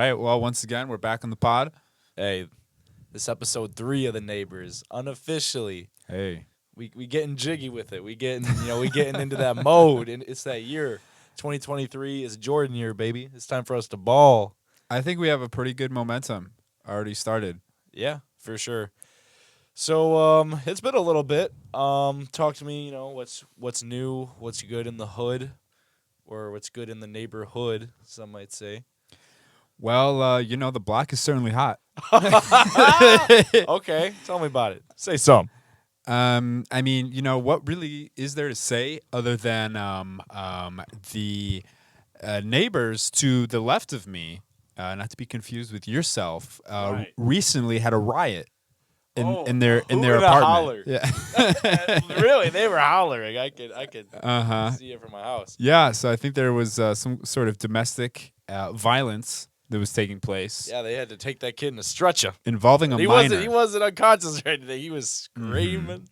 right. Well, once again, we're back on the pod. Hey, this episode 3 of The Neighbors, unofficially. Hey. We getting jiggy with it. We getting into that mode, and it's that year. 2023 is Jordan year, baby. It's time for us to ball. I think we have a pretty good momentum already started. Yeah, for sure. So it's been a little bit. Talk to me, what's new, what's good in the hood, or what's good in the neighborhood, some might say. Well, the block is certainly hot. Okay, tell me about it. Say some. What really is there to say other than the neighbors to the left of me, not to be confused with yourself, Right. recently had a riot in their who apartment. holler? Yeah. Really, they were hollering. I could Uh-huh. see it from my house. Yeah, so I think there was some sort of domestic violence that was taking place Yeah, they had to take that kid in a stretcher. involving a He minor. wasn't unconscious or anything. He was screaming.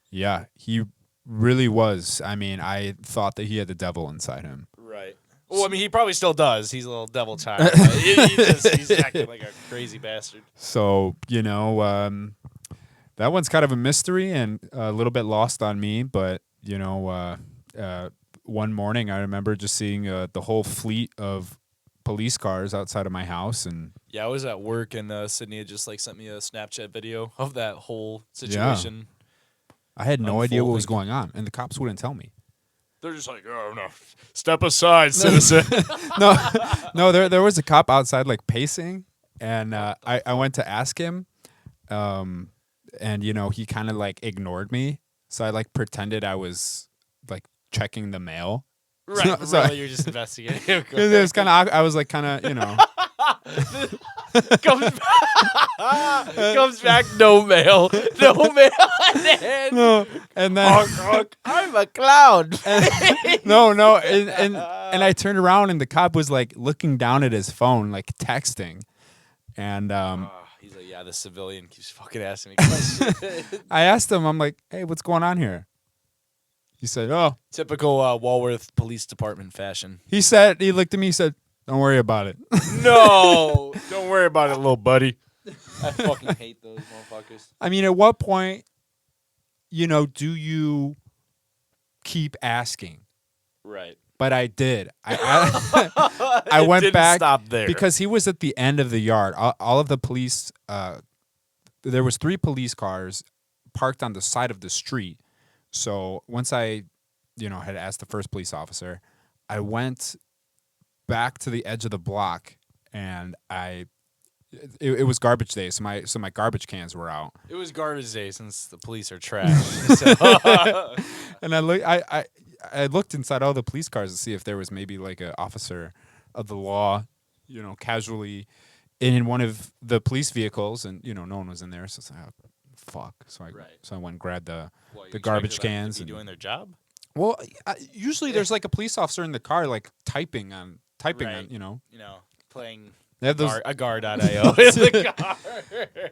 Yeah, he really was. I mean, I thought that he had the devil inside him. Right. Well, I mean, he probably still does. He's a little devil child. He's acting like a crazy bastard. So, that one's kind of a mystery and a little bit lost on me. But, one morning I remember just seeing the whole fleet of police cars outside of my house. And Yeah, I was at work, and Sydney had just sent me a Snapchat video of that whole situation. I had no idea what was Unfolding. going on, and the cops wouldn't tell me. They're just like, oh, no. Step aside, citizen. No, there was a cop outside pacing, and I went to ask him, and he kind of ignored me, so I pretended I was checking the mail. Right, So really, you're just investigating. it was kind of, I was Comes back, no mail. No mail. no, and then I'm a clown. no, and I turned around and the cop was looking down at his phone, texting, and He's like, yeah, the civilian keeps fucking asking me questions. I asked him, I'm like, hey, what's going on here? He said, oh. Typical Walworth Police Department fashion. He looked at me, he said, don't worry about it. No, don't worry about it, little buddy. I fucking hate those motherfuckers. I mean, at what point, do you keep asking? Right. But I did. I went Didn't back stop there. because he was at the end of the yard. All of the police, there was 3 police cars parked on the side of the street. So once I, had asked the first police officer, I went back to the edge of the block, and it was garbage day, so my garbage cans were out. It was garbage day since the police are trash. And I looked inside all the police cars to see if there was maybe an officer of the law, casually in one of the police vehicles, and no one was in there. So I was like, oh, fuck. So I went and grabbed the garbage cans. To be doing their job. Well, usually there's a police officer in the car typing on Playing they have those. a guard.io in the car.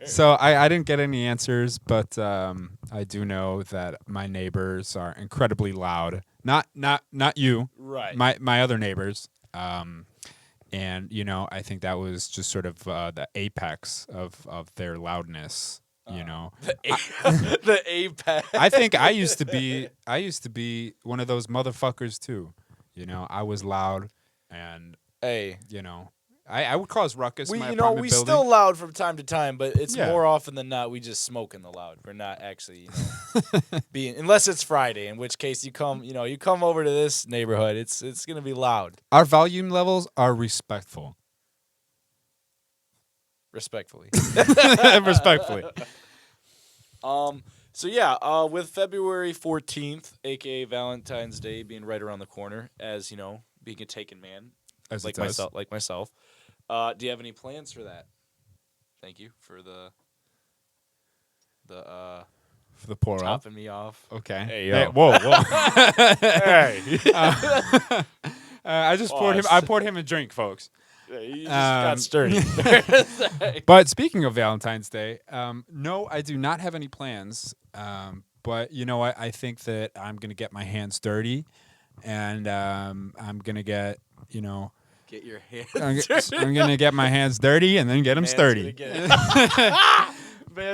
So I didn't get any answers, but I do know that my neighbors are incredibly loud. Not you, Right. My other neighbors. And I think that was just sort of the apex of their loudness. The apex. I think I used to be one of those motherfuckers too. I was loud, and Hey, I would cause ruckus. we in my apartment we building. still loud from time to time, but it's Yeah. more often than not we just smoke in the loud. We're not actually being, unless it's Friday, in which case you come over to this neighborhood, it's gonna be loud. Our volume levels are respectful. Respectfully. Respectfully. So yeah, with February 14th, aka Valentine's Day, being right around the corner, as being a taken man, As like it does. myself. Do you have any plans for that? Thank you for the For the pour up. topping me off. Okay. Hey, yo. Whoa. Hey, I just Oh, poured him a drink, folks. you just got sturdy. But speaking of Valentine's Day, no, I do not have any plans. But you know what? I think that I'm gonna get my hands dirty, and I'm gonna get Get your hands I'm gonna get my hands dirty and then get them Man's sturdy. Man's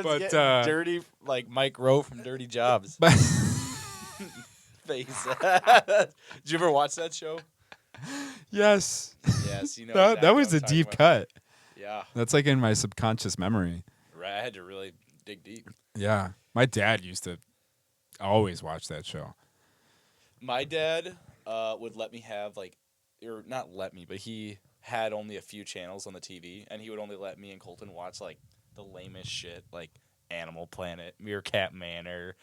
But, getting dirty like Mike Rowe from Dirty Jobs. But Face. Did you ever watch that show? yes, Yes, you know. that exactly was what a I'm talking deep about. cut. Yeah, That's like in my subconscious memory. right. I had to really dig deep. Yeah, my dad used to always watch that show. My dad would let me have or not let me, but he had only a few channels on the TV, and he would only let me and Colton watch like the lamest shit, like Animal Planet, Meerkat Manor,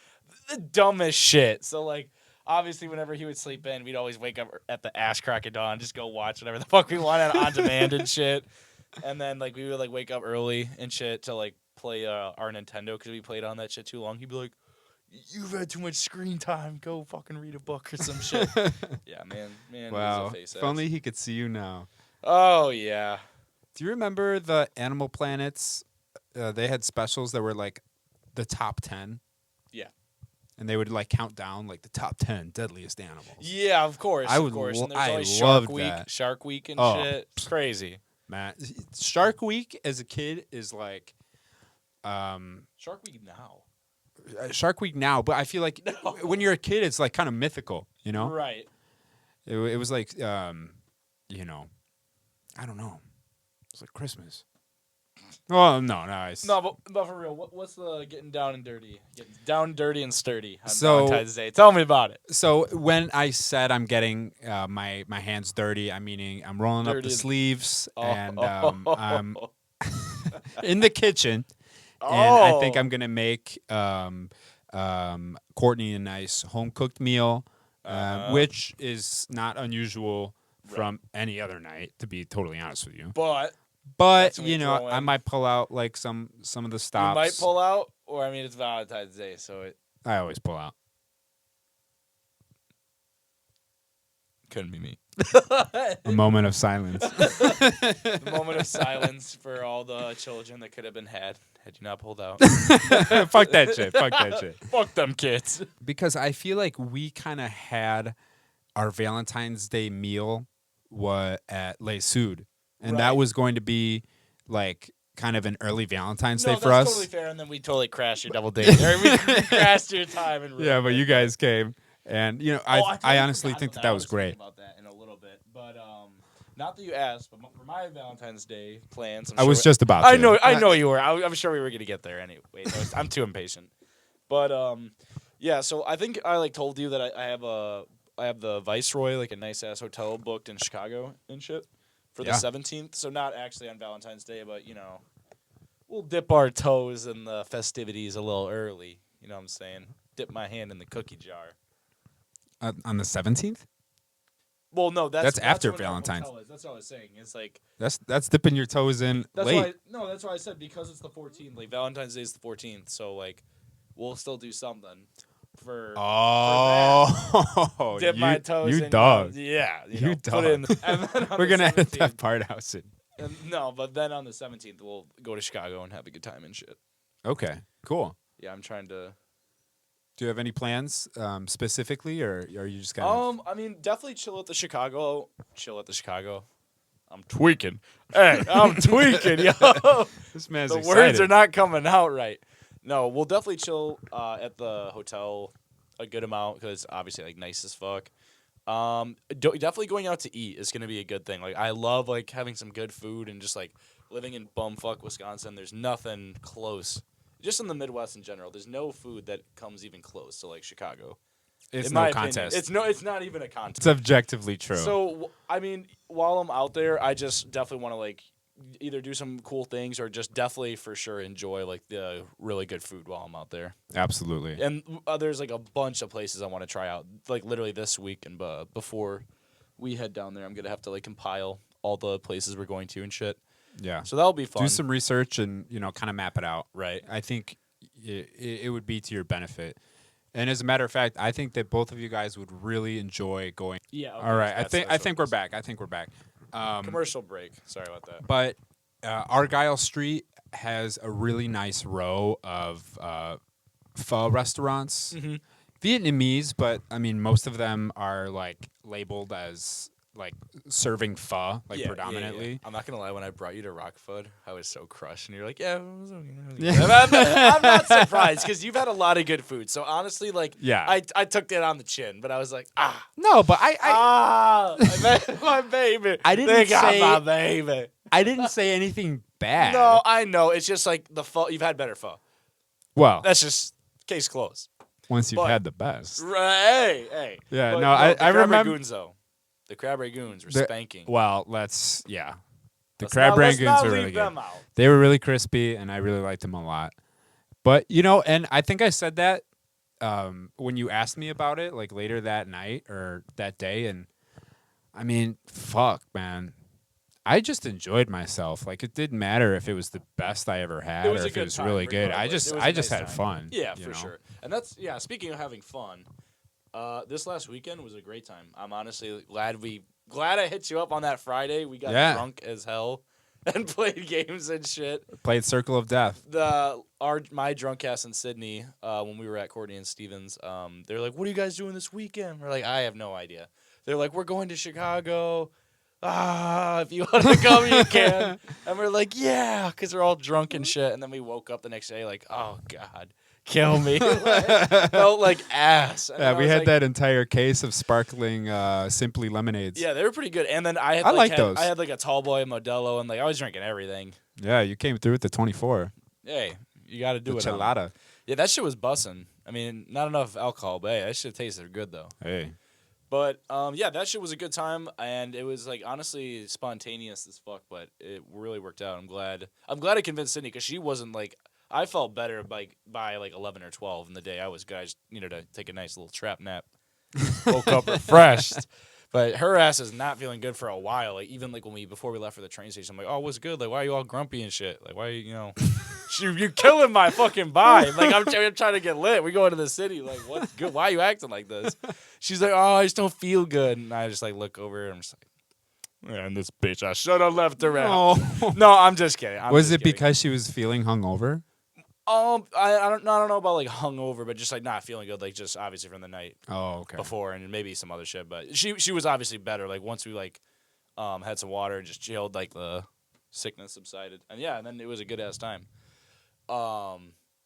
the dumbest shit. So like, obviously, whenever he would sleep in, we'd always wake up at the ass crack of dawn, just go watch whatever the fuck we wanted on demand and shit. And then like we would like wake up early and shit to like play our Nintendo because we played on that shit too long. He'd be like, "You've had too much screen time. Go fucking read a book or some shit." Yeah, man. Wow. Was a face If only he could see you now. Oh yeah. Do you remember the Animal Planets? They had specials that were like the top 10. Yeah. And they would like count down like the top 10 deadliest animals. Yeah, of course. I would of course. And there's I always loved Shark Week, that. Shark Week and Oh. shit. It's crazy. Man, Shark Week as a kid is like Shark Week now. Shark Week now, but I feel like No. when you're a kid, it's like kind of mythical, you know? Right. It was like, you know, I don't know. It's like Christmas. Oh, no. No, but for real, what's the getting down and dirty? Getting down, dirty, and sturdy on So- Valentine's Day. Tell me about it. So when I said I'm getting my hands dirty, I'm meaning I'm rolling up the Dirty. sleeves and I'm Oh. in the kitchen. And I think I'm gonna make Courtney a nice home cooked meal, which is not unusual from any other night, to be totally honest with you. But But That's when you we know, throw I in. might pull out like some of the stops. you might pull out, or I mean, it's Valentine's Day, so it I always pull out. couldn't be me. A moment of silence. The moment of silence for all the children that could have been had you not pulled out. Fuck that shit. Fuck that shit. Fuck them kids. Because I feel like we kind of had our Valentine's Day meal at Les Sud, and that Right. was going to be like kind of an early Valentine's No, Day for that's us. totally fair, and then we totally crashed your double date. Or we crashed your time and Yeah, but you guys came, and you know, I totally honestly forgot think about that I was great. thinking about that in a little bit, but not that you asked, but for my Valentine's Day plans, I was just about. I to. know you were. I'm sure we were gonna get there anyway. I'm too impatient. But yeah. So I think I like told you that I have the Viceroy, like a nice ass hotel booked in Chicago and shit for the Yeah. 17th. So not actually on Valentine's Day, but you know, we'll dip our toes in the festivities a little early. You know what I'm saying? Dip my hand in the cookie jar. On the 17th. Well, no, That's after when our Valentine's. hotel is. That's what I was saying. It's like That's dipping your toes in that's late. that's why I said because it's the 14th. Like Valentine's Day is the 14th, so like we'll still do something for Oh, dip my toes you in. dog. Yeah, You know, dog. Put it in and then on We're the gonna edit 17th that part out soon. no, but then on the 17th we'll go to Chicago and have a good time and shit. Okay, cool. Yeah, I'm trying to. Do you have any plans specifically, or are you just kind of? I mean, definitely chill at the Chicago. I'm tweaking. Hey, I'm tweaking, yo. This man's The excited. words are not coming out right. No, we'll definitely chill at the hotel a good amount because obviously like nice as fuck. Definitely going out to eat is gonna be a good thing. Like I love like having some good food and just like living in bumfuck Wisconsin. There's nothing close. Just in the Midwest in general, there's no food that comes even close to like Chicago. It's in no my contest. opinion. It's not even a contest. It's objectively true. So I mean, while I'm out there, I just definitely want to like either do some cool things or just definitely for sure enjoy like the really good food while I'm out there. Absolutely. And there's like a bunch of places I want to try out. Like literally this week and before we head down there, I'm gonna have to like compile all the places we're going to and shit. Yeah. So that'll be fun. Do some research and kind of map it out. Right. I think it would be to your benefit. And as a matter of fact, I think that both of you guys would really enjoy going. Yeah. Okay, All right. that's I think we're what back. I think we're back. Commercial break. Sorry about that. But Argyle Street has a really nice row of pho restaurants. Mm-hmm. Vietnamese, but I mean, most of them are like labeled as like serving pho like Yeah, predominantly. Yeah. I'm not gonna lie. When I brought you to Rockford, I was so crushed, and you're like, "Yeah, it was okay." Yeah. I'm not surprised because you've had a lot of good food. So honestly, like, Yeah. I took that on the chin, but I was like, No, but my baby. I didn't They got say- my baby. I didn't say anything bad. No, I know. It's just like the pho. You've had better pho. Well, That's just case closed. once you've but- had the best. Right? Hey. Yeah, But no, I crab remember. Rangoons, though. The crab rangoons were The- spanking. Well, let's yeah. The Let's crab let's rangoons are leave really good. them out. They were really crispy, and I really liked them a lot. But and I think I said that when you asked me about it, like later that night or that day, and I mean, fuck, man, I just enjoyed myself. Like it didn't matter if it was the best I ever had It was or a if good it was time, really good. regardless. It was I a just nice had time. fun. Yeah, you for know? sure. And that's speaking of having fun, this last weekend was a great time. I'm honestly glad I hit you up on that Friday. We got Yeah. drunk as hell and played games and shit. Played Circle of Death. My drunk cast in Sydney, when we were at Courtney and Stevens, they're like, "What are you guys doing this weekend?" We're like, "I have no idea." They're like, "We're going to Chicago. If you want to come, you can." And we're like, "Yeah," because we're all drunk and shit. And then we woke up the next day like, "Oh God, kill me." Felt like ass. And Yeah, then I we was had like, that entire case of sparkling Simply Lemonades. Yeah, they were pretty good. And then I like those. I had like a tall boy, a Modelo, and like I was drinking everything. Yeah, you came through with the 24. Hey, you got to do The it. on 'em. Chelada. Yeah, that shit was bussin'. I mean, not enough alcohol, but hey, that shit tasted good though. Hey. But yeah, that shit was a good time, and it was like honestly spontaneous as fuck, but it really worked out. I'm glad I convinced Sydney because she wasn't like I felt better by like 11 or 12 in the day. I was good. I just needed to take a nice little trap nap. Woke up refreshed. But her ass is not feeling good for a while. Like even like before we left for the train station, I'm like, "Oh, what's good? Like, why are you all grumpy and shit? Like, why are you you're killing my fucking vibe. Like I'm trying to get lit. We go into the city. Like, what's good? Why are you acting like this?" She's like, "Oh, I just don't feel good." And I just like look over and I'm just like, "Man, this bitch, I should have left her out." No, I'm just kidding. Was it because she was feeling hungover? I don't know about like hungover, but just like not feeling good, like just obviously from the night Oh, okay. before and maybe some other shit. But she was obviously better. Like once we like had some water and just chilled, like the sickness subsided. And yeah, and then it was a good ass time.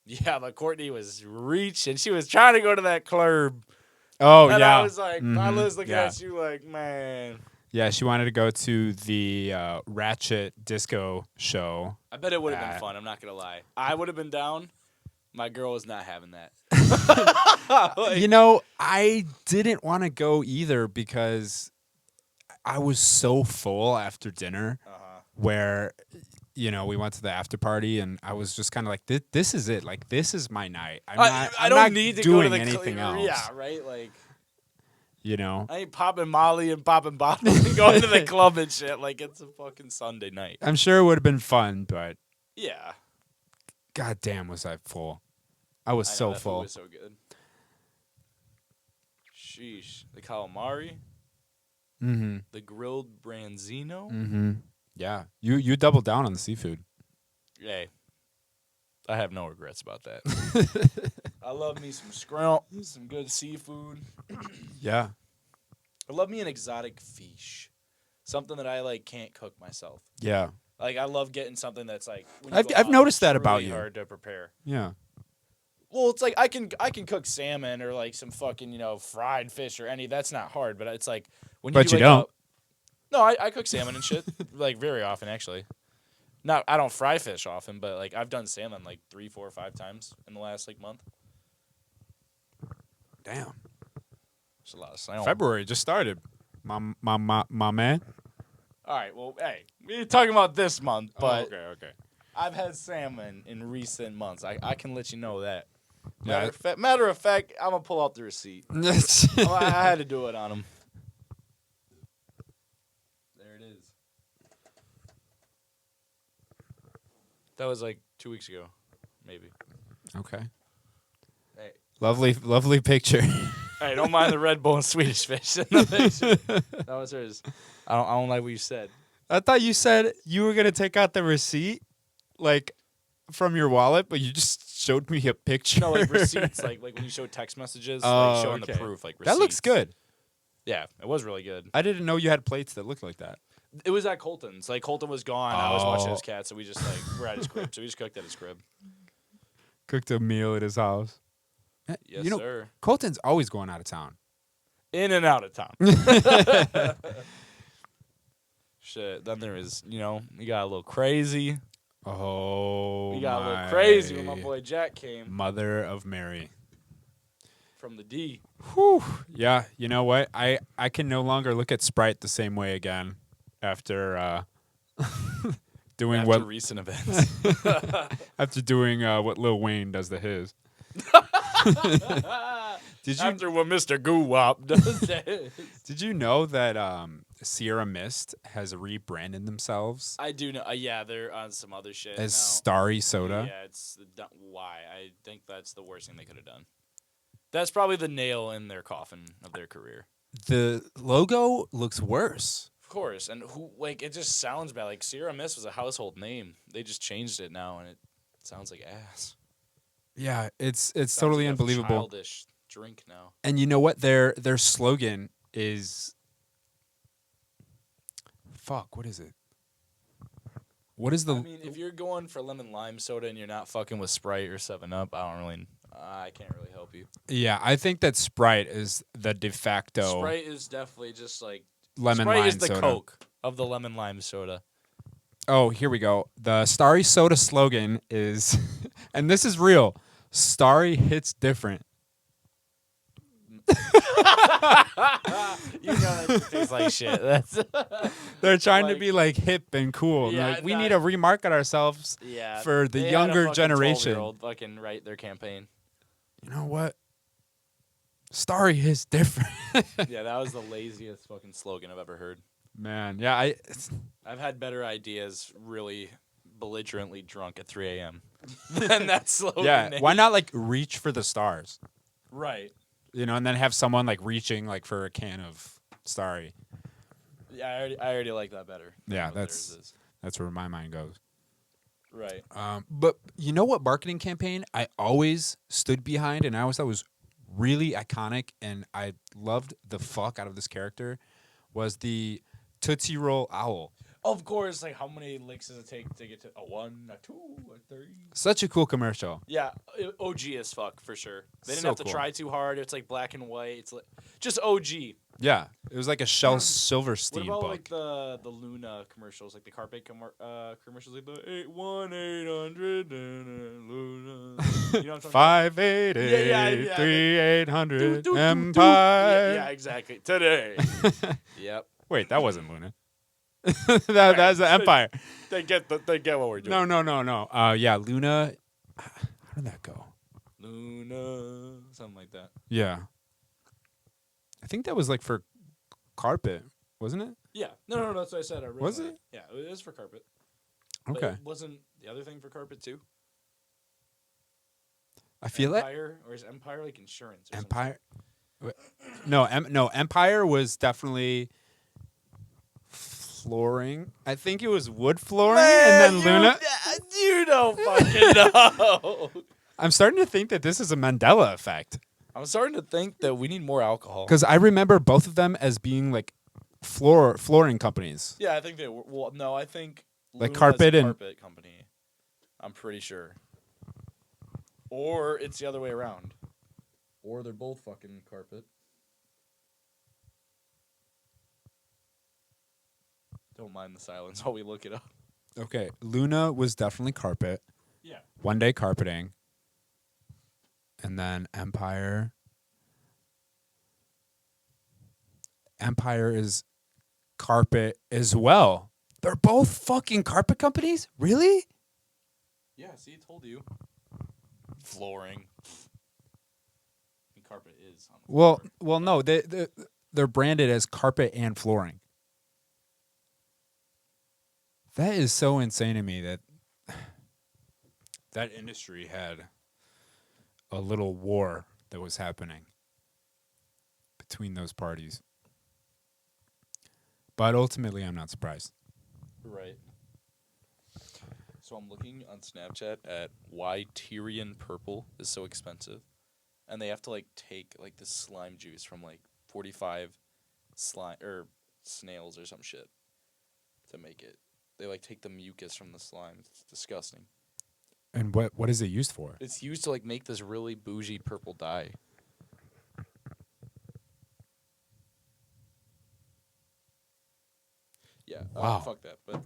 Yeah, but Courtney was reaching. She was trying to go to that club. Oh, And yeah. I was like, I was looking yeah. at you like, man. Yeah, she wanted to go to the Ratchet Disco show. I bet it would have been fun. I'm not gonna lie. I would have been down. My girl was not having that. Like, I didn't want to go either because I was so full after dinner where, we went to the after party and I was just kind of like, this is it. Like, this is my night. I'm I don't not need to doing go to the anything else. Yeah, right. Like I I ain't popping Molly and popping bottles and going to the club and shit. Like it's a fucking Sunday night. I'm sure it would have been fun, but Yeah. god damn was I full. I was so that food full. was so good. Sheesh. The calamari, Mm-hmm. the grilled branzino. Mm-hmm. Yeah. You doubled down on the seafood. Hey, I have no regrets about that. I love me some scrimp, some good seafood. Yeah. I love me an exotic fish, something that I like can't cook myself. Yeah. Like I love getting something that's like. when you I've go out, noticed it's that about really you. Hard to prepare. Yeah. Well, it's like I can cook salmon or like some fucking fried fish or any. That's not hard, but it's like when you. But do you like don't. No, I cook salmon and shit like very often actually. I don't fry fish often, but like I've done salmon like 3, 4, 5 times in the last like month. Damn. It's a lot of salmon. February just started. My man. All right, well, hey, we're talking about this month, but okay. I've had salmon in recent months. I can let you know that. Yeah. Matter of fact, I'm gonna pull out the receipt. I had to do it on him. There it is. That was like 2 weeks ago, maybe. Okay. Hey, Lovely picture. hey, don't mind the Red Bull and Swedish fish in the picture. That was hers. I don't like what you said. I thought you said you were gonna take out the receipt, like, from your wallet, but you just showed me a picture. No, like receipts, like when you show text messages, Oh, like showing okay. the proof, like receipts. That looks good. Yeah, it was really good. I didn't know you had plates that looked like that. It was at Colton's. Like Colton was gone. I was watching his Oh. cat, so we just like we're at his crib. So we just cooked at his crib. Cooked a meal at his house. Yes, You know, sir. Colton's always going out of town. In and out of town. Shit. Then there was, we got a little crazy. Oh, We got a little crazy when my boy Jack came Mother of Mary. from the D. Whew. Yeah, you know what? I can no longer look at Sprite the same way again after doing After what recent events. after doing what Lil Wayne does to his. Did you After what Mr. Goo-Wop does to did you know that Sierra Mist has rebranded themselves I do know. Yeah, they're on some other shit as now. Starry Soda? Yeah, why? I think that's the worst thing they could have done. That's probably the nail in their coffin of their career. The logo looks worse. Of course, and it just sounds bad. Like Sierra Mist was a household name. They just changed it now, and it sounds like ass. Yeah, it's Sounds totally like a unbelievable. childish drink now. And you know what? Their slogan is fuck, what is it? What is the I mean, if you're going for lemon lime soda and you're not fucking with Sprite or 7-Up, I can't really help you. Yeah, I think that Sprite is the de facto Sprite is definitely just like lemon Sprite lime is the soda. Coke of the lemon lime soda. Oh, here we go. The Starry Soda slogan is, and this is real, Starry hits different. You know that tastes like shit. That's They're trying to Like- be like hip and cool. And Yeah, like, we that- need to remarket ourselves yeah. for the they younger had a fucking generation. 12-year-old fucking write their campaign. You know what? Starry hits different. Yeah, that was the laziest fucking slogan I've ever heard. Man, yeah, I've had better ideas really belligerently drunk at 3 a.m. than that slogan. yeah. Why not like reach for the stars? Right. You know, and then have someone like reaching like for a can of Starry. Yeah, I already like that better. than Yeah, what that's- theirs is. That's where my mind goes. Right. But you know what marketing campaign I always stood behind and I always thought was really iconic and I loved the fuck out of this character was the Tootsie Roll Owl. Of course, like how many licks does it take to get to a 1, a 2, a 3? Such a cool commercial. Yeah, OG as fuck for sure. They didn't So have to cool. try too hard. It's like black and white. It's like just OG. Yeah, it was like a Shel What Silverstein about book. like the Luna commercials, like the carpet commercials, like the 81800 Luna. You know what I'm talking 588 3800 about? Empire. Yeah, exactly. Today. Yep. Wait, that wasn't Luna. That's the Empire. They get what we're doing. No. Yeah, Luna. How did that go? Luna, something like that. Yeah. I think that was like for carpet, wasn't it? Yeah. No. That's what I said originally. Was it? Yeah, it is for carpet. But Okay. it wasn't the other thing for carpet too? I feel it. Empire, or is Empire like insurance? Or Empire. No, Empire was definitely flooring. I think it was wood flooring, and then Luna. You don't fucking know. I'm starting to think that this is a Mandela effect I'm starting to think that we need more alcohol. because I remember both of them as being like flooring companies. Yeah, I think they were. Well, no, I think Like Luna's carpet a and- carpet company. I'm pretty sure. Or it's the other way around. Or they're both fucking carpet. Don't mind the silence while we look it up. Okay, Luna was definitely carpet. Yeah. One Day Carpeting. And then Empire. Empire is carpet as well. They're both fucking carpet companies? Really? Yeah, see, I told you. Flooring. And carpet is on the Well, floor. no, they're branded as carpet and flooring. That is so insane to me that that industry had a little war that was happening between those parties. But ultimately, I'm not surprised. Right. So I'm looking on Snapchat at why Tyrian purple is so expensive. And they have to like take like the slime juice from like 45 slime or snails or some shit to make it. They like take the mucus from the slime. It's disgusting. And what is it used for? It's used to like make this really bougie purple dye. Yeah. Wow. Fuck that. But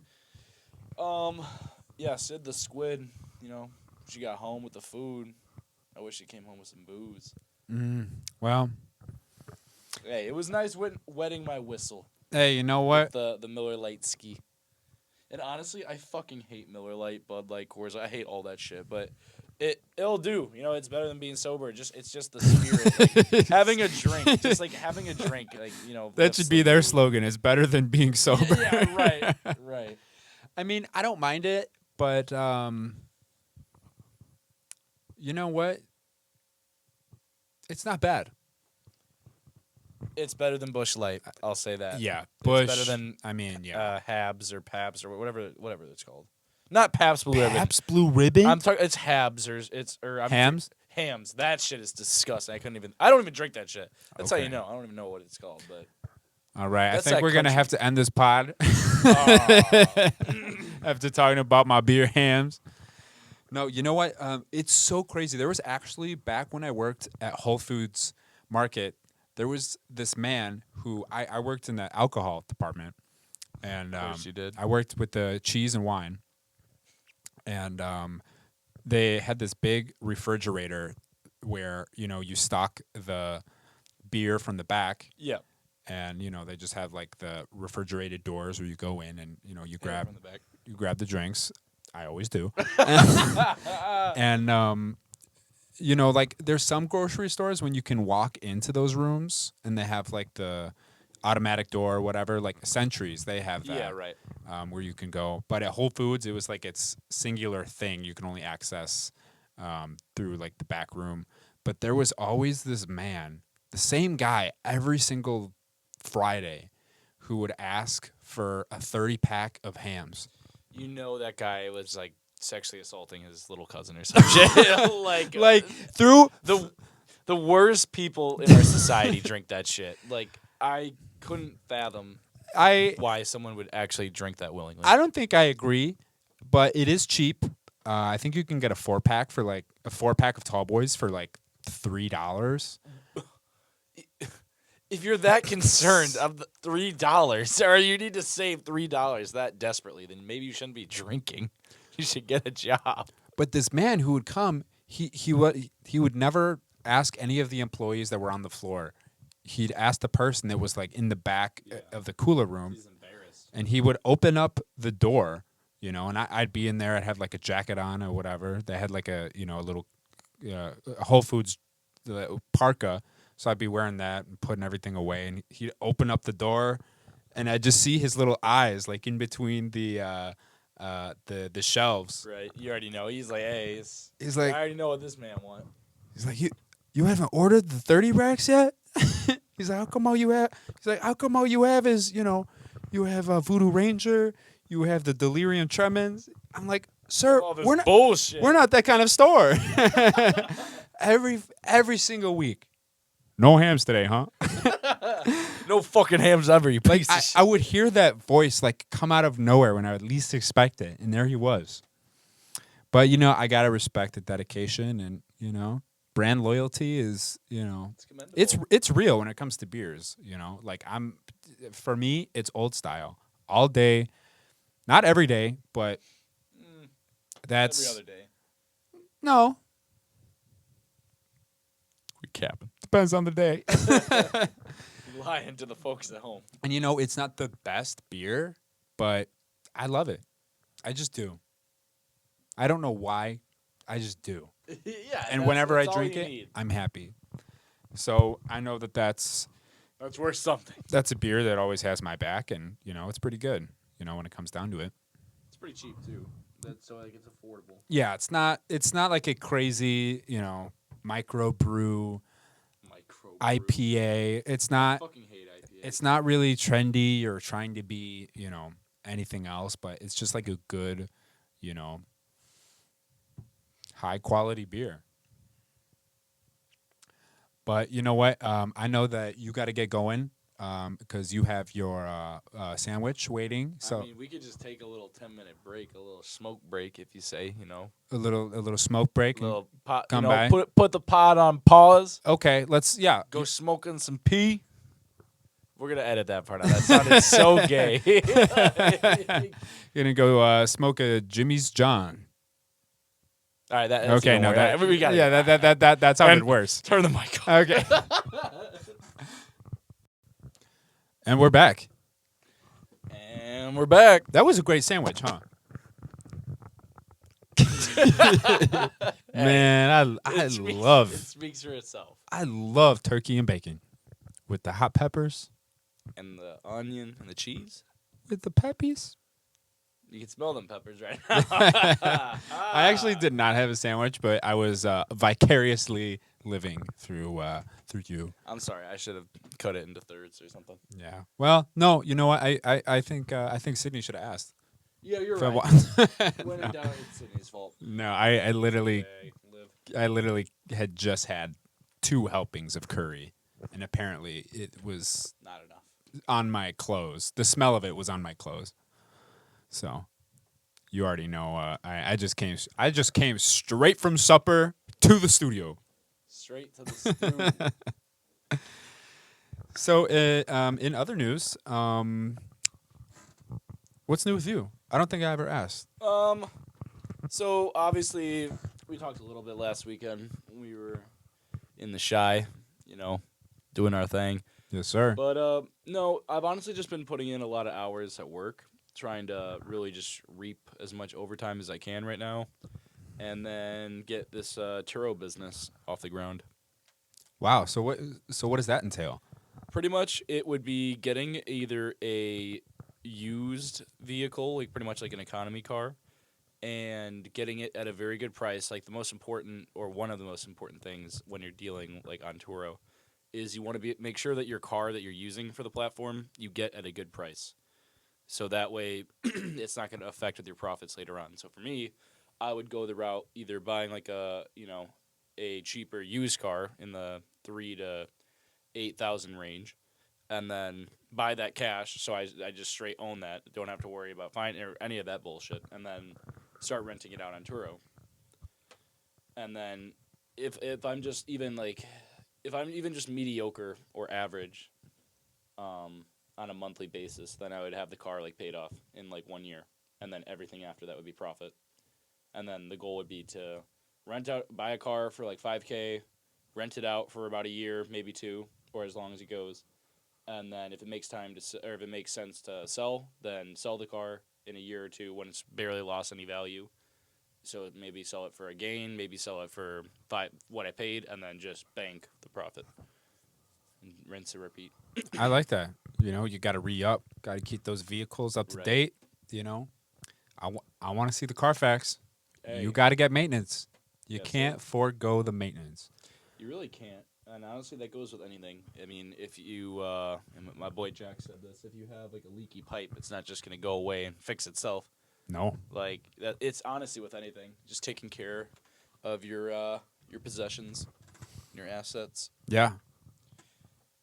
yeah, Sid the squid. You know, she got home with the food. I wish she came home with some booze. Well, Hey, it was nice wetting my whistle hey, you know with what? the Miller Lite ski. And honestly, I fucking hate Miller Lite, Bud Light, Coors. I hate all that shit, but it'll do. You know, it's better than being sober. It's just the spirit. Like, having a drink, just like having a drink, like you know. That lifts should the be their mood. slogan. It's better than being sober. Yeah, right, right. I mean, I don't mind it, but you know what? It's not bad. It's better than Bush Light. I'll say that. Yeah, It's Bush. better than I mean, yeah. Habs or Paps or whatever it's called. Not Paps Blue Ribbon. Pabst Blue Ribbon. I'm talking. It's Habs or I'm Hams. Hams. That shit is disgusting. I don't even drink that shit. That's how Okay. you know. I don't even know what it's called, but All right, That's I think that we're gonna country. have to end this pod Aw. after talking about my beer hams. No, you know what? It's so crazy. There was actually back when I worked at Whole Foods Market, there was this man who I worked in the alcohol department, and course you did. I worked with the cheese and wine, and they had this big refrigerator where you stock the beer from the back. Yeah. And they just have like the refrigerated doors where you go in and you grab from the back. you grab the drinks. I always do. And like there's some grocery stores when you can walk into those rooms and they have like the automatic door or whatever, like Sentries, they have that. Yeah, right. Where you can go. But at Whole Foods, it was like its singular thing. You can only access through like the back room. But there was always this man, the same guy every single Friday, who would ask for a 30-pack of hams. You know that guy was like sexually assaulting his little cousin or some shit. Like through the worst people in our society drink that shit. Like I couldn't fathom why someone would actually drink that willingly. I don't think I agree, but it is cheap. I think you can get a 4-pack for like a 4-pack of Tall Boys for like $3. If you're that concerned of the $3, or you need to save $3 that desperately, then maybe you shouldn't be drinking. You should get a job. But this man who would come, he would never ask any of the employees that were on the floor. He'd ask the person that was like in the back of the cooler room. He's embarrassed. And he would open up the door, and I'd be in there. I'd have like a jacket on or whatever. They had like a little Whole Foods parka. So I'd be wearing that and putting everything away. And he'd open up the door, and I'd just see his little eyes like in between the shelves. Right. You already know. He's like, hey, He's like, I already know what this man wants. he's like, you haven't ordered the 30 racks yet? He's like, how come all you have? He's like, how come all you have is you have a Voodoo Ranger, you have the Delirium Tremens. I'm like, sir, All this we're not bullshit. we're not that kind of store. every single week. No hams today, huh? No fucking hams ever, you piece of I would hear that voice like come out of nowhere when I would least expect it, and there he was. But I gotta respect the dedication, and brand loyalty is it's real when it comes to beers. Like for me, it's old style all day, not every day, but that's every other day. no. We capping. Depends on the day. Lying to the folks at home. And it's not the best beer, but I love it. I just do. I don't know why. I just do. Yeah. And whenever I drink it, I'm happy. So I know that's worth something. that's a beer that always has my back, and it's pretty good. When it comes down to it. It's pretty cheap too. So like it's affordable. Yeah, it's not like a crazy micro brew IPA. It's not. I fucking hate IPA. It's not really trendy or trying to be, anything else, but it's just like a good, high quality beer. But you know what? I know that you got to get going. because you have your sandwich waiting. So I mean, we could just take a little 10-minute break, a little smoke break, if you say, a little smoke break and little pot, come by. put the pot on pause, Okay, let's go smoking some pee. We're gonna edit that part out. That sounded so gay. You're gonna go smoke a Jimmy's John. All right, that's Okay, even no, worse. that we got yeah, that sounded worse. Turn the mic off. Okay, and we're back. And we're back. That was a great sandwich, huh? Man, I love It speaks for itself. I love turkey and bacon with the hot peppers, And the onion and the cheese. with the peppies. You can smell them peppers right now. I actually did not have a sandwich, but I was vicariously living through you. I'm sorry. I should have cut it into thirds or something. Yeah. Well, no, you know what? I think Sydney should have asked. Yeah, you're If I right. wa- When in doubt, it's Sydney's fault. No, I literally Okay, live. I literally had just had 2 helpings of curry, and apparently it was Not enough. on my clothes. The smell of it was on my clothes. So, you already know. I just came straight from supper to the studio. Straight to the stew. So, in other news, what's new with you? I don't think I ever asked. So obviously we talked a little bit last weekend. We were in the shy, doing our thing. Yes, sir. But no, I've honestly just been putting in a lot of hours at work, trying to really just reap as much overtime as I can right now, and then get this Turo business off the ground. Wow. So what does that entail? Pretty much, it would be getting either a used vehicle, like pretty much like an economy car, and getting it at a very good price. Like the most important, or one of the most important things when you're dealing like on Turo, is you want to make sure that your car that you're using for the platform you get at a good price. So that way, it's not going to affect with your profits later on. So for me, I would go the route either buying like a cheaper used car in the 3 to 8,000 range, and then buy that cash. So I just straight own that. Don't have to worry about finding or any of that bullshit, and then start renting it out on Turo. And then if I'm just even just mediocre or average, on a monthly basis, then I would have the car like paid off in like 1 year, and then everything after that would be profit. And then the goal would be to buy a car for like $5K, rent it out for about a year, maybe 2, or as long as it goes. And then if it makes if it makes sense to sell, then sell the car in a year or 2 when it's barely lost any value. So maybe sell it for a gain, maybe sell it for what I paid, and then just bank the profit. And rinse and repeat. I like that. You got to re-up. Got to keep those vehicles up to Right. date. I want to see the Carfax. Hey. You got to get maintenance. You Yes, can't sir. forego the maintenance. You really can't. And honestly, that goes with anything. I mean, if you, and my boy Jack said this, if you have like a leaky pipe, it's not just going to go away and fix itself. No. Like that, it's honestly with anything, just taking care of your possessions, your assets. Yeah.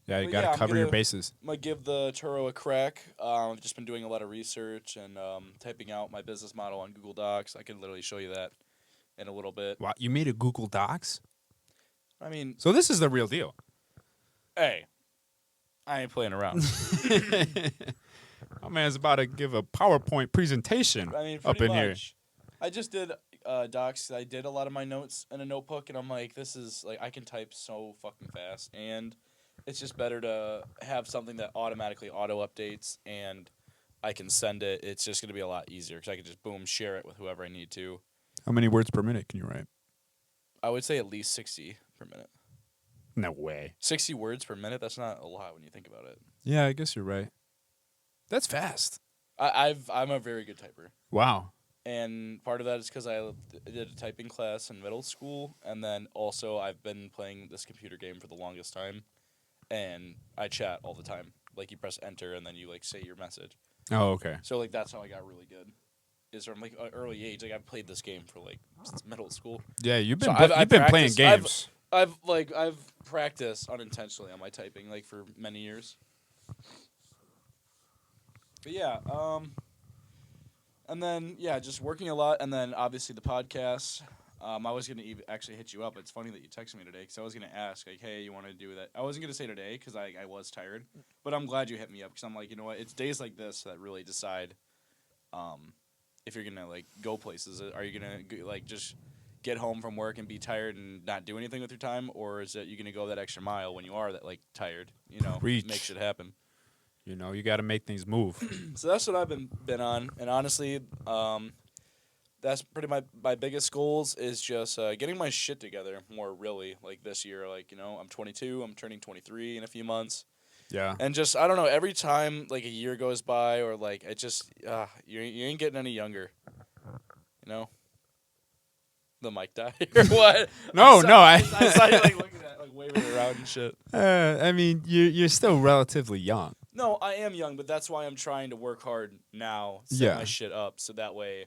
Yeah, you But got to yeah, I'm cover your gonna- bases. I'm gonna give the Turo a crack. I've just been doing a lot of research and typing out my business model on Google Docs. I can literally show you that in a little bit. Wow, you made a Google Docs? I mean, So this is the real deal. hey, I ain't playing around. My man's about to give a PowerPoint presentation I mean, up pretty in here. much. I just did docs. I did a lot of my notes in a notebook, and I'm like, this is like I can type so fucking fast, and it's just better to have something that automatically auto updates, and I can send it. It's just gonna be a lot easier because I can just boom share it with whoever I need to. How many words per minute can you write? I would say at least 60 per minute. No way. 60 words per minute. That's not a lot when you think about it. Yeah, I guess you're right. That's fast. I'm a very good typer. Wow. And part of that is because I did a typing class in middle school, and then also I've been playing this computer game for the longest time, and I chat all the time. Like you press enter, and then you like say your message. Oh, okay. So like that's how I got really good. Is from like an early age. Like I've played this game for like since middle school. Yeah, you've So been I've playing practiced- games. I've practiced unintentionally on my typing like for many years. But yeah, and then yeah, just working a lot, and then obviously the podcast. I was gonna actually hit you up. It's funny that you texted me today because I was gonna ask like, hey, you want to do that? I wasn't gonna say today because I was tired, but I'm glad you hit me up because I'm like, you know what? It's days like this that really decide, if you're gonna like go places. Are you gonna like just get home from work and be tired and not do anything with your time, or is it you gonna go that extra mile when you are that like tired? You know, make Preach. shit happen. You know, you got to make things move. So that's what I've been on, and honestly, that's pretty my biggest goals is just getting my shit together more really like this year. Like I'm 22, I'm turning 23 in a few months, Yeah. and just I don't know. Every time like a year goes by or like it just you ain't getting any younger. You know, the mic died or what? No, no, I saw you like looking at like waving it around and shit. I mean, you're still relatively young. No, I am young, but that's why I'm trying to work hard now, set Yeah. my shit up so that way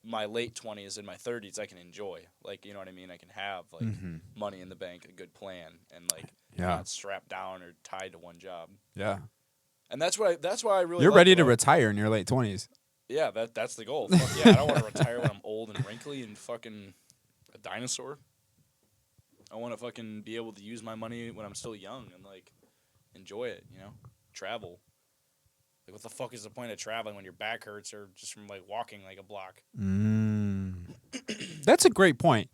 my late 20s and my 30s I can enjoy. Like, you know what I mean? I can have like money in the bank, a good plan, and like not strapped down or tied to one job. Yeah. And that's why I really You're like ready to retire in your late 20s. Yeah, that's the goal. Fuck yeah, I don't want to retire when I'm old and wrinkly and fucking a dinosaur. I want to fucking be able to use my money when I'm still young and like enjoy it, travel. Like, what the fuck is the point of traveling when your back hurts or just from like walking like a block? That's a great point.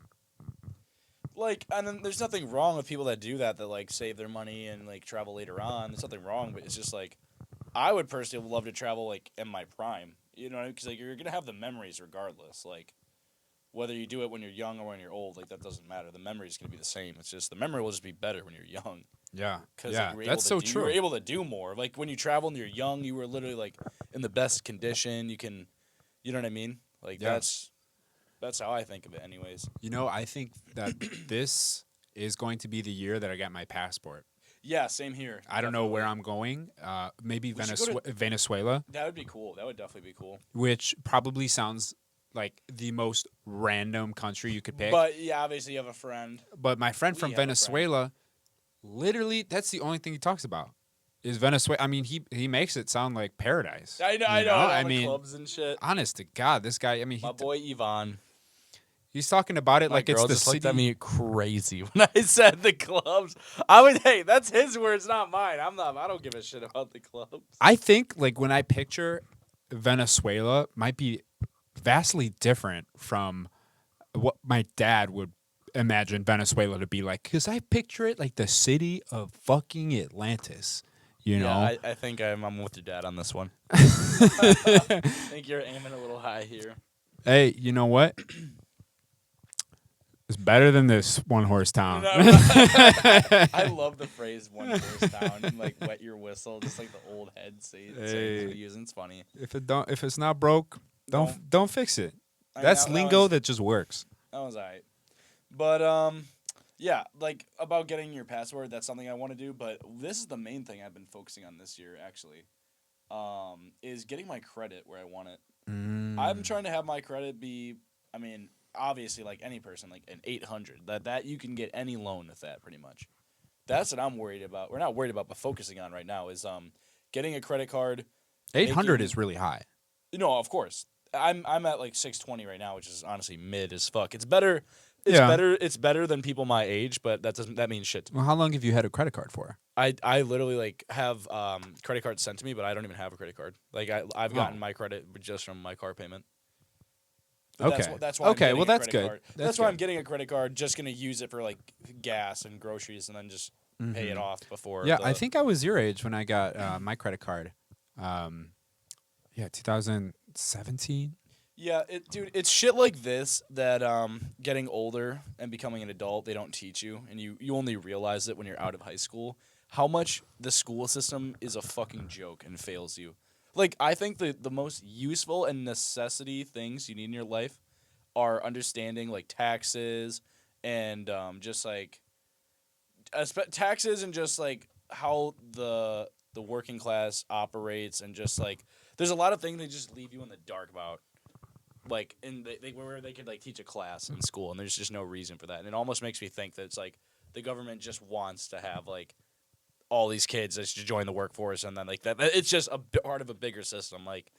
Like, and then there's nothing wrong with people that do that like save their money and like travel later on. There's nothing wrong, but it's just like I would personally love to travel like in my prime, because like you're gonna have the memories regardless. Like whether you do it when you're young or when you're old, like that doesn't matter. The memory is gonna be the same. It's just the memory will just be better when you're young. Yeah. Because Yeah. like, That's so You true. were able to do more. Like when you travel and you're young, you were literally like in the best condition. You can, you know what I mean? Like that's how I think of it, anyways. I think that this is going to be the year that I get my passport. Yeah, same here. I don't know where I'm going. Maybe Venezuela, That would be cool. That would definitely be cool. which probably sounds like the most random country you could pick. But yeah, obviously you have a friend. But my friend from Venezuela, literally, that's the only thing he talks about is Venezuela. I mean, he makes it sound like paradise. I know. I mean, clubs and shit. Honest to God, this guy. I mean, my boy Ivan. He's talking about it My like girl it's the just city. looked at me crazy when I said the clubs. I would. Hey, that's his words, not mine. I don't give a shit about the clubs. I think like when I picture Venezuela, might be vastly different from what my dad would imagine Venezuela to be like. Because I picture it like the city of fucking Atlantis. Yeah, I think I'm with your dad on this one. I think you're aiming a little high here. Hey, you know what? It's better than this one horse town. I love the phrase "one horse town" and like "wet your whistle," just like the old head saying using. It's funny. If it's not broke, don't fix it. That's lingo that just works. That was alright. But yeah, like about getting your passport, that's something I want to do. But this is the main thing I've been focusing on this year, actually, is getting my credit where I want it. I'm trying to have my credit be, I mean, obviously like any person, like an 800. That you can get any loan with that, pretty much. That's what I'm worried about. We're not worried about, but focusing on right now is getting a credit card. 800 is really high. No, of course. I'm at like 620 right now, which is honestly mid as fuck. It's better. It's better than people my age, but that means shit to me. Well, how long have you had a credit card for? I literally like have credit cards sent to me, but I don't even have a credit card. Like I've gotten my credit just from my car payment. But okay. That's why. Okay. Well, that's good. That's why I'm getting a credit card. Just gonna use it for like gas and groceries, and then just pay it off before. Yeah, I think I was your age when I got my credit card. 2017. Yeah, dude, it's shit like this that getting older and becoming an adult they don't teach you, and you only realize it when you're out of high school. How much the school system is a fucking joke and fails you. Like, I think the most useful and necessity things you need in your life are understanding, like, taxes and just, like, taxes and just, like, how the working class operates and just, like, there's a lot of things they just leave you in the dark about. Like, where they could, like, teach a class in school, and there's just no reason for that. And it almost makes me think that it's, like, the government just wants to have, like, all these kids that should join the workforce, and then like that. It's just part of a bigger system. Like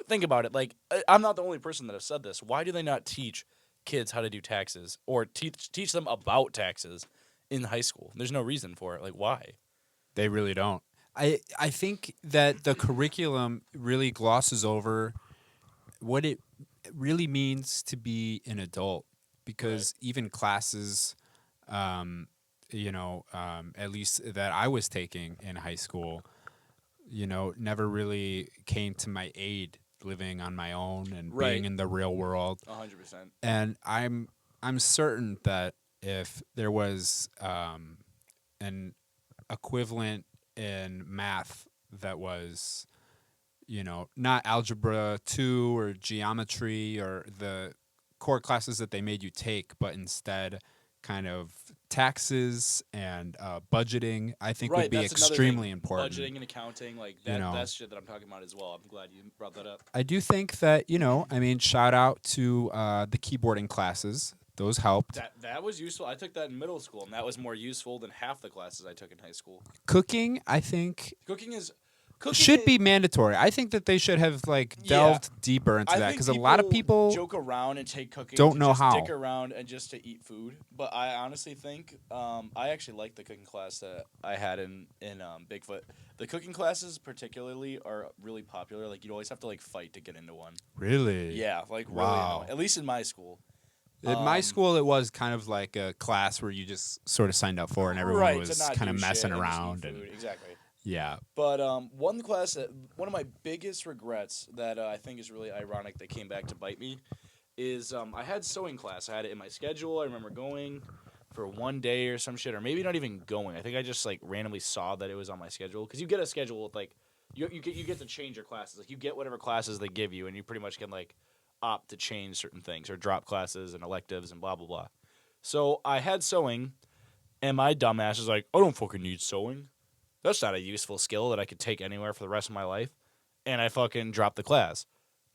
think about it. Like I'm not the only person that has said this. Why do they not teach kids how to do taxes or teach them about taxes in high school? There's no reason for it. Like why? They really don't. I think that the curriculum really glosses over what it really means to be an adult, because even classes, at least that I was taking in high school, never really came to my aid living on my own and being in the real world. 100%. And I'm certain that if there was an equivalent in math that was, not algebra 2 or geometry or the core classes that they made you take, but instead kind of taxes and budgeting, I think would be That's another extremely thing. important. Budgeting and accounting, like You that. know, That's shit that I'm talking about as well. I'm glad you brought that up. I do think that, shout out to the keyboarding classes. Those helped. That was useful. I took that in middle school, and that was more useful than half the classes I took in high school. Cooking, I think, Cooking should be mandatory. I think that they should have delved deeper into that, because a lot of people joke around and take cooking don't to know just how. dick around and just to eat food. But I honestly think I actually like the cooking class that I had in Bigfoot. The cooking classes particularly are really popular. Like you'd always have to fight to get into one. Really? Yeah, really. Wow. Annoying. At least in my school. At my school, it was kind of like a class where you just sort of signed up for, and everyone was kind of messing around. And exactly. Yeah. But one of my biggest regrets that I think is really ironic that came back to bite me is I had sewing class. I had it in my schedule. I remember going for one day or some shit, or maybe not even going. I think I just randomly saw that it was on my schedule, because you get a schedule with you get to change your classes. Like you get whatever classes they give you, and you pretty much can opt to change certain things or drop classes and electives and blah blah blah. So I had sewing, and my dumbass is like, I don't fucking need sewing. That's not a useful skill that I could take anywhere for the rest of my life. And I fucking dropped the class.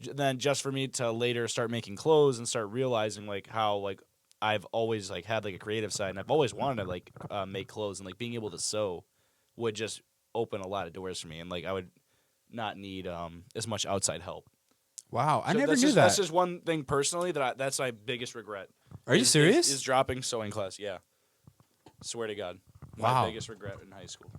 Then just for me to later start making clothes and start realizing how I've always had a creative side, and I've always wanted to make clothes, and being able to sew would just open a lot of doors for me, and I would not need as much outside help. Wow, I never knew that. That's just one thing personally that's my biggest regret. Are you serious? Is dropping sewing class, yeah. Swear to God. Wow. My biggest regret in high school.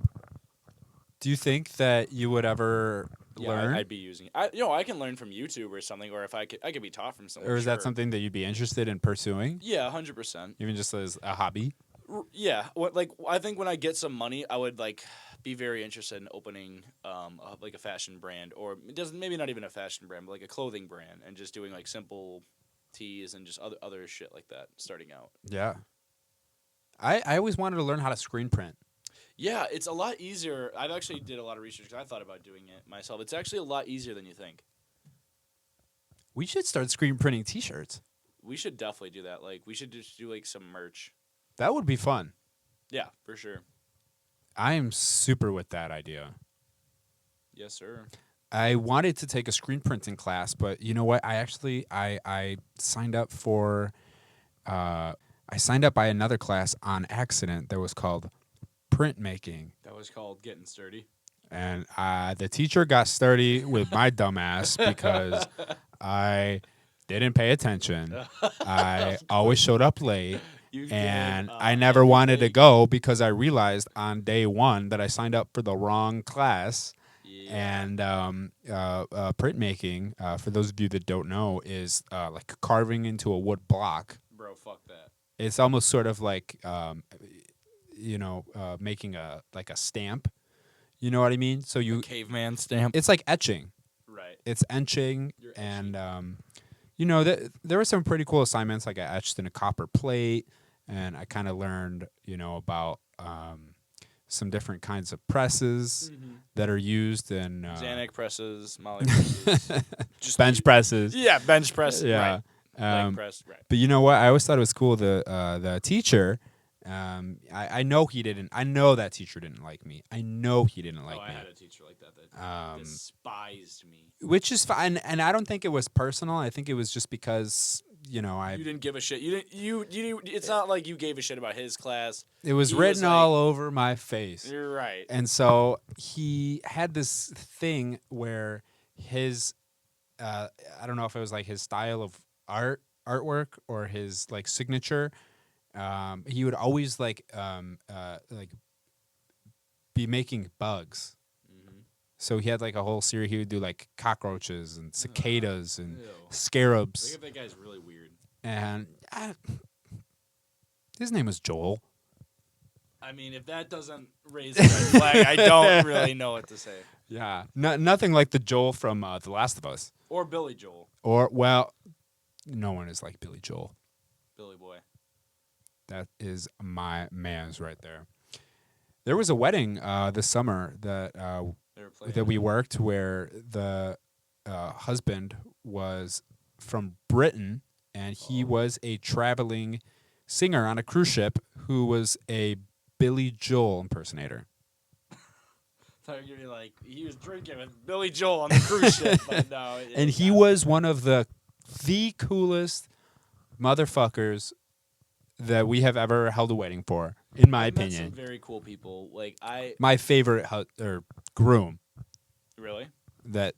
Do you think that you would ever learn? I'd be using it. I can learn from YouTube or something, or if I could be taught from someone. Or is that something that you'd be interested in pursuing? Yeah, 100%. Even just as a hobby? Yeah. I think when I get some money, I would be very interested in opening a fashion brand, or it doesn't, maybe not even a fashion brand, but a clothing brand, and just doing simple tees and just other shit like that starting out. Yeah. I always wanted to learn how to screen print. Yeah, it's a lot easier. I've actually did a lot of research because I thought about doing it myself. It's actually a lot easier than you think. We should start screen printing T-shirts. We should definitely do that. We should just do some merch. That would be fun. Yeah, for sure. I am super with that idea. Yes, sir. I wanted to take a screen printing class, but you know what? I signed up for I signed up by another class on accident that was called printmaking. That was called Getting Sturdy. And the teacher got sturdy with my dumbass because I didn't pay attention. I always showed up late. And I never wanted to go because I realized on day one that I signed up for the wrong class. Yeah. And printmaking, for those of you that don't know, is carving into a wood block. Bro, fuck that. It's almost sort of making a stamp. You know what I mean? So a caveman stamp. It's like etching. Right. It's etching. And there were some pretty cool assignments. I etched in a copper plate, and I kind of learned, about some different kinds of presses that are used in Xanax presses, Molly presses, just bench presses. Yeah, bench press. Yeah. Right. Leg press. Right. But you know what? I always thought it was cool. The teacher. I know he didn't. I know that teacher didn't like me. I know he didn't like me. I had a teacher like that despised me. Which is fine, and I don't think it was personal. I think it was just because I You didn't give a shit. You didn't. You. It's not like you gave a shit about his class. it was He written like, all over my face. You're right. And so he had this thing where his I don't know if it was like his style of artwork or his like signature. He would always like be making bugs. Mm-hmm. So he had like a whole series. He would do like cockroaches and cicadas and Ew. scarabs. That guy's really weird. And his name was Joel. I mean, if that doesn't raise a red flag, I don't really know what to say. Yeah, nothing like the Joel from The Last of Us. Or Billy Joel. Or well, no one is like Billy Joel. Billy Boy. That is my man's right there. There was a wedding this summer that we worked where the husband was from Britain and he was a traveling singer on a cruise ship who was a Billy Joel impersonator. I thought you were gonna be like, he was drinking with Billy Joel on the cruise ship, but no. And he was one of the coolest motherfuckers that we have ever held a wedding for, in my opinion. Some very cool people. My favorite groom. Really? Damn.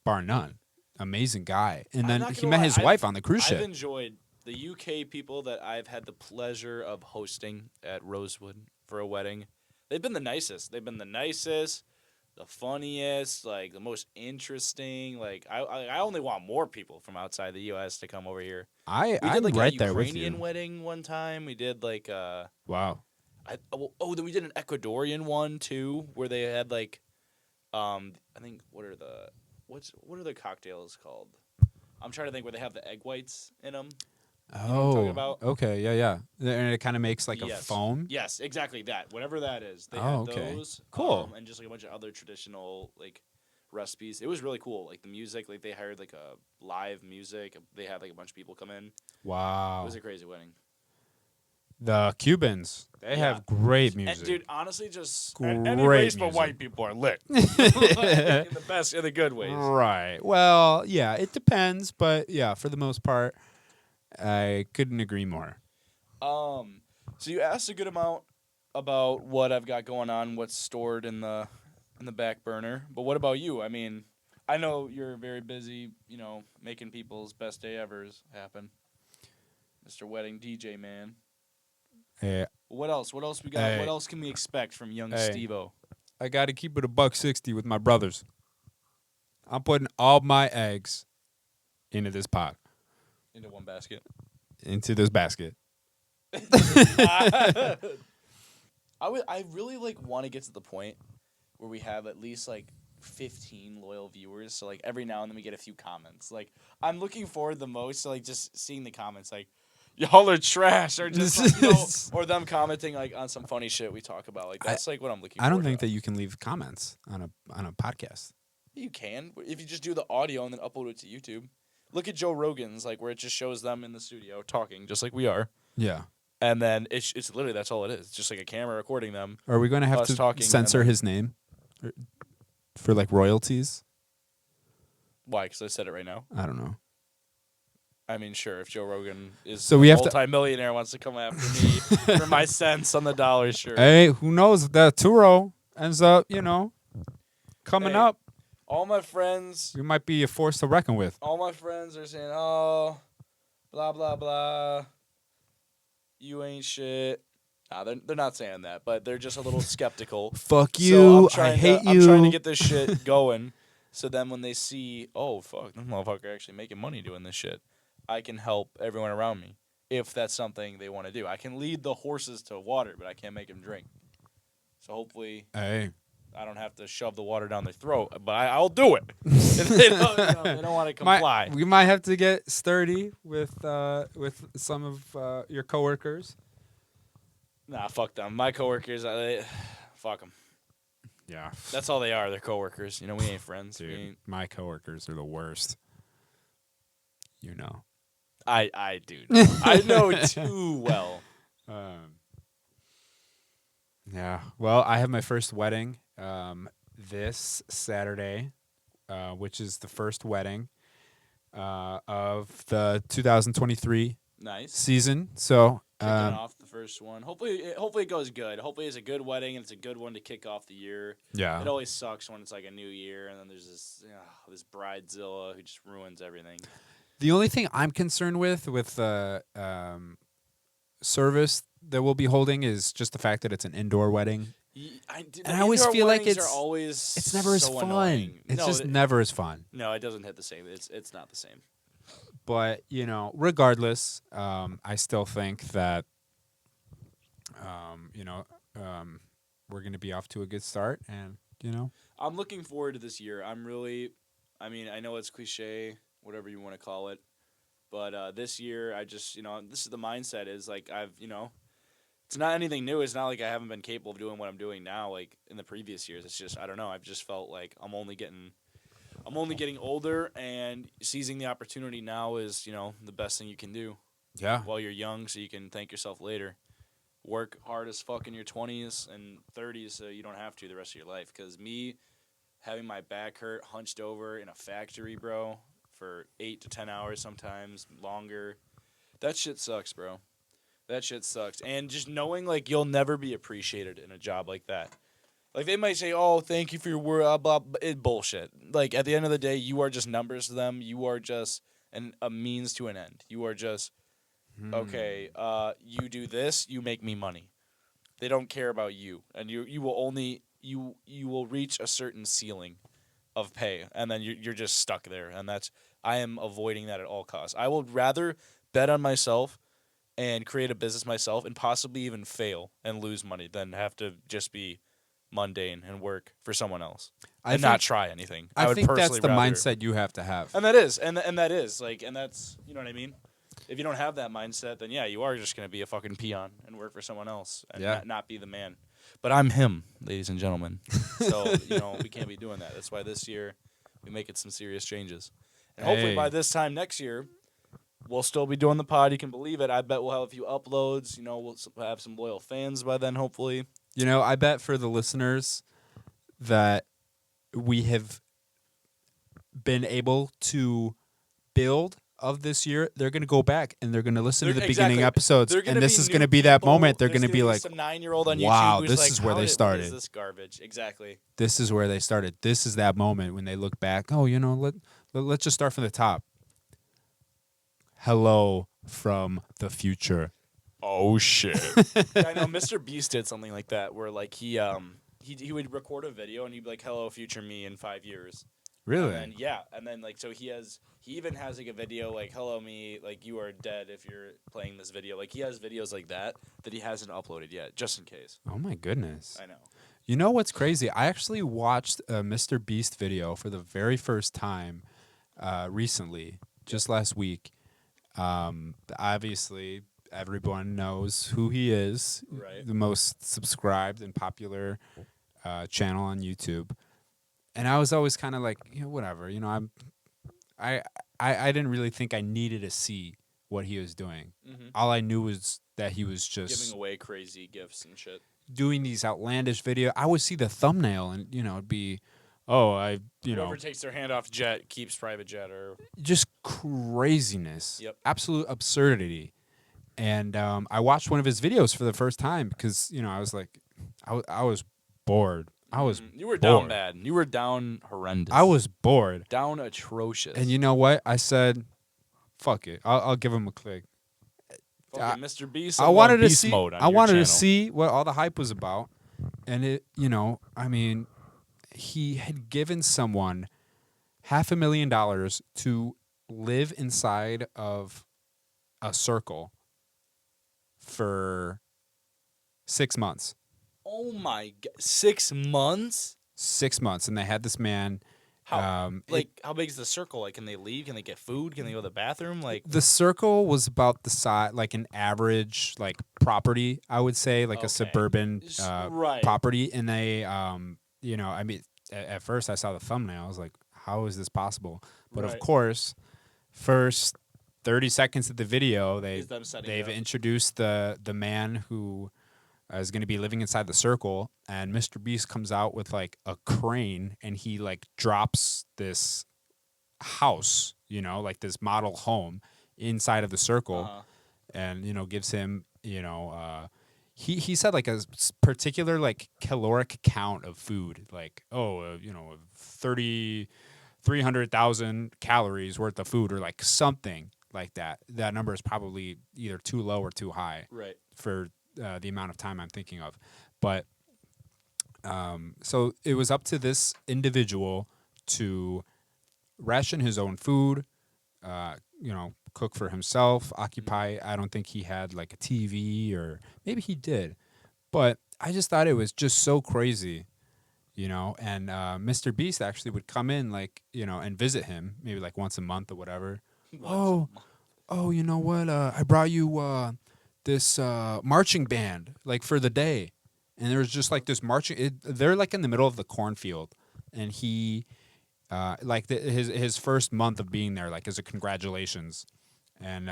Bar none. Amazing guy. And then he met his wife on the cruise ship. I've enjoyed the UK people that I've had the pleasure of hosting at Rosewood for a wedding. They've been the nicest. The funniest, like the most interesting. Like I only want more people from outside the U.S. to come over here. I'm like right a there with Ukrainian you. wedding one time. We did like wow. Then we did an Ecuadorian one too, where they had like, I think what are the cocktails called? I'm trying to think where they have the egg whites in them. You know what I'm talking about? Okay, yeah. And it kind of makes like a foam. Yes, exactly that. Whatever that is, they Oh, had okay. those. Cool. And just like a bunch of other traditional like recipes. It was really cool. Like the music, like they hired like a live music. They had like a bunch of people come in. Wow. It was a crazy wedding. The Cubans, they have great music. And dude, honestly, just great any race but music. white people are lit. In the good ways. Right. Well, yeah, it depends, but yeah, for the most part, I couldn't agree more. So you asked a good amount about what I've got going on, what's stored in the back burner. But what about you? I mean, I know you're very busy, making people's best day evers happen. Mr. Wedding DJ man. Yeah. What else? What else we got? What else can we expect from young Steve-O? I got to keep it $1.60 with my brothers. I'm putting all my eggs into this pot. Into one basket. Into this basket. I really want to get to the point where we have at least 15 loyal viewers. So every now and then we get a few comments. I'm looking forward the most to just seeing the comments y'all are trash, or just or them commenting on some funny shit we talk about. That's what I'm looking for. I don't think that you can leave comments on a podcast. You can if you just do the audio and then upload it to YouTube. Look at Joe Rogan's where it just shows them in the studio talking just like we are. Yeah. And then it's literally that's all it is. It's just a camera recording them. Are we going to have to censor his name for royalties? Why? Because I said it right now. I don't know. I mean, sure. If Joe Rogan is a multi-millionaire wants to come after me for my cents on the dollar, sure. Hey, who knows if that Turo ends up, coming up. All my friends. We might be a force to reckon with. All my friends are saying, oh, blah, blah, blah. You ain't shit. Nah, they're not saying that, but they're just a little skeptical. Fuck you. So I hate you. I'm trying to get this shit going. So then when they see, oh, fuck, this motherfucker actually making money doing this shit, I can help everyone around me if that's something they want to do. I can lead the horses to water, but I can't make them drink. So hopefully I don't have to shove the water down their throat, but I'll do it. If they don't want to comply. We might have to get sturdy with some of your coworkers. Nah, fuck them. My coworkers, fuck them. Yeah. That's all they are. They're coworkers. We ain't friends. Dude, my coworkers are the worst. I do know. I know too well. Yeah. Well, I have my first wedding this Saturday, which is the first wedding of the 2023 Nice. season. So, Kicking off the first one. Hopefully it goes good. Hopefully it's a good wedding and it's a good one to kick off the year. yeah. It always sucks when it's like a new year and then there's this bridezilla who just ruins everything. The only thing I'm concerned with the service that we'll be holding is just the fact that it's an indoor wedding. And I always feel like it's never as so fun. annoying. It's just never as fun. No, it doesn't hit the same. It's not the same. But regardless, I still think that we're going to be off to a good start, and I'm looking forward to this year. I mean, I know it's cliche, whatever you want to call it, but this year I just this is the mindset is like it's not anything new. It's not like I haven't been capable of doing what I'm doing now, like in the previous years. It's just I don't know. I've just felt like I'm only getting older, and seizing the opportunity now is the best thing you can do. Yeah. While you're young, so you can thank yourself later. Work hard as fuck in your 20s and 30s, so you don't have to the rest of your life. Because me having my back hurt, hunched over in a factory, bro, for 8 to 10 hours sometimes longer, that shit sucks, bro. That shit sucks. And just knowing like you'll never be appreciated in a job like that. Like they might say, "Oh, thank you for your work," blah, blah. It's bullshit. Like at the end of the day, you are just numbers to them. You are just a means to an end. You are just okay. You do this, you make me money. They don't care about you, and you will only you will reach a certain ceiling of pay, and then you're just stuck there. And I am avoiding that at all costs. I would rather bet on myself and create a business myself, and possibly even fail and lose money than have to just be mundane and work for someone else and not try anything. I would think that's personally the rather, mindset you have to have. and that is, and that is like, and that's you know what I mean. If you don't have that mindset, then yeah, you are just gonna be a fucking peon and work for someone else and not be the man. But I'm him, ladies and gentlemen. So we can't be doing that. That's why this year we making some serious changes, and hopefully by this time next year, we'll still be doing the pod. You can believe it. I bet we'll have a few uploads. We'll have some loyal fans by then, hopefully. I bet for the listeners that we have been able to build of this year, they're going to go back and they're going to listen to the beginning episodes, and this is going to be that moment. They're going to be like, some 9-year-old on YouTube wow, who's this like, is where they what started. is this garbage? Exactly. This is where they started. This is that moment when they look back. Oh, let's just start from the top. Hello from the future. Oh shit! Yeah, I know Mr. Beast did something like that, where like he would record a video and he'd be like, "Hello, future me in 5 years." Really? And then like so he even has like a video like, "Hello me, like you are dead if you're playing this video." Like he has videos like that he hasn't uploaded yet, just in case. Oh my goodness! I know. You know what's crazy? I actually watched a Mr. Beast video for the very first time recently, just last week. Obviously, everyone knows who he is. Right. The most subscribed and popular channel on YouTube. And I was always kind of like, whatever. I didn't really think I needed to see what he was doing. Mm-hmm. All I knew was that he was just giving away crazy gifts and shit, doing these outlandish videos. I would see the thumbnail and it'd be, whoever takes their hand off jet keeps private jet, or just craziness. Yep. Absolute absurdity. And I watched one of his videos for the first time because I was like, I was bored. You were bored. down bad. You were down horrendous. I was bored. Down atrocious. And you know what? I said, fuck it. I'll give him a click. Fucking Mr. Beast. I wanted to beast see. Mode on I your wanted channel. to see what all the hype was about, and it. He had given someone $500,000 to live inside of a circle for 6 months. Oh my god! 6 months? 6 months, and they had this man. How how big is the circle? Like, can they leave? Can they get food? Can they go to the bathroom? Like, the circle was about the size, like an average, like property, I would say, like a suburban right. property. And they, at first I saw the thumbnail. I was like, how is this possible? But of course, first 30 seconds of the video, they've introduced the man who is going to be living inside the circle, and Mr. Beast comes out with like a crane, and he like drops this house, like this model home inside of the circle, Uh-huh. and gives him, he said like particular like caloric count of food, like 300,000 calories worth of food, or like something like that. That number is probably either too low or too high Right. for the amount of time I'm thinking of. But so it was up to this individual to ration his own food, cook for himself, occupy. I don't think he had like a TV, or maybe he did, but I just thought it was just so crazy, And Mr. Beast actually would come in, like, and visit him maybe like once a month or whatever. Oh, you know what? I brought you this marching band, like for the day, and there was just like this marching. They're like in the middle of the cornfield, and he, his first month of being there, like as a congratulations, and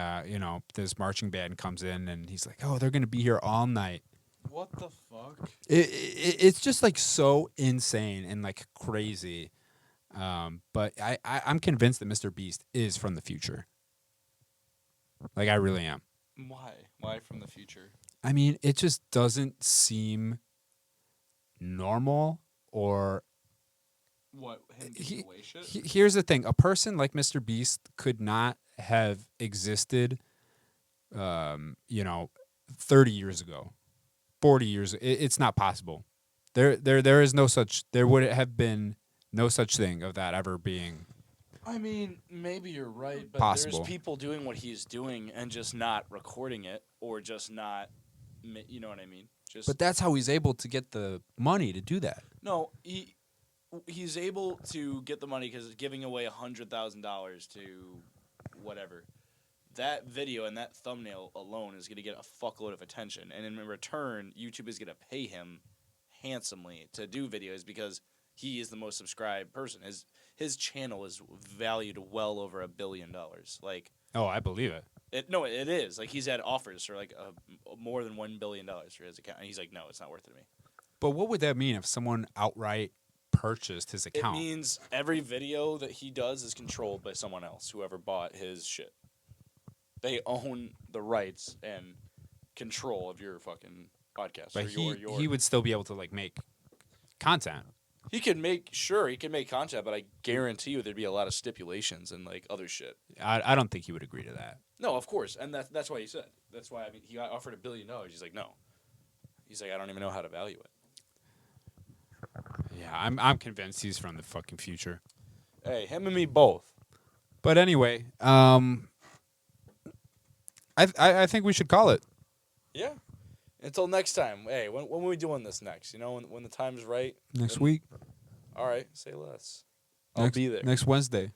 this marching band comes in, and he's like, oh, they're gonna be here all night. What the fuck? It's just like so insane and like crazy. But I'm convinced that Mr. Beast is from the future. Like, I really am. Why? Why from the future? I mean, it just doesn't seem normal, or What? Him giving away shit? here's the thing. A person like Mr. Beast could not have existed, 30 years ago, 40 years. It's not possible. There is no such, there would have been no such thing of that ever being. I mean, maybe you're right, but Possible. there's people doing what he's doing and just not recording it, or just not, you know what I mean? But that's how he's able to get the money to do that. No, he's able to get the money because giving away $100,000 to whatever. That video and that thumbnail alone is going to get a fuckload of attention, and in return, YouTube is going to pay him handsomely to do videos because he is the most subscribed person. His channel is valued well over $1 billion. Like, Oh, I believe it. it is. Like, he's had offers for like more than $1 billion for his account, and he's like, no, it's not worth it to me. But what would that mean if someone outright purchased his account? It means every video that he does is controlled by someone else, whoever bought his shit. They own the rights and control of your fucking podcast. But or he would still be able to like make content. He can make content, but I guarantee you there'd be a lot of stipulations and like other shit. I don't think he would agree to that. No, of course, and that's why he said. That's why he got offered $1 billion. He's like, no. He's like, I don't even know how to value it. Yeah, I'm convinced he's from the fucking future. Hey, him and me both. But anyway, I think we should call it. Yeah. Until next time. Hey, when are we doing this next? You know, when the time's right. Next week. All right, say less. I'll be there. Next Wednesday.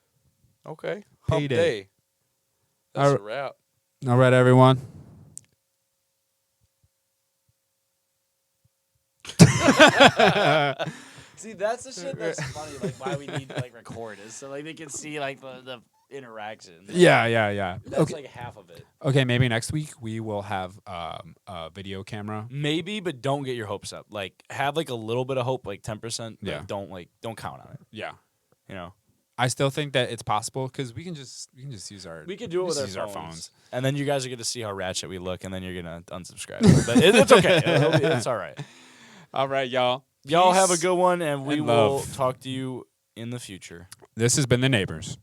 Okay. Hump Payday. day. That's a wrap. All right, everyone. See, that's the shit that's funny. Like, why we need to like record is so like they can see like the interaction. Yeah. That's Okay. like half of it. Okay, maybe next week we will have a video camera. Maybe, but don't get your hopes up. Like, have like a little bit of hope, like 10%. Yeah. Don't count on it. Yeah. You know. I still think that it's possible because we can just use our We could do it with use our our phones. phones. And then you guys are going to see how ratchet we look, and then you're going to unsubscribe. But it's okay. It's all right. All right, y'all. Y'all have a Peace good one, and we and will love. talk to you in the future. This has been The Neighbors.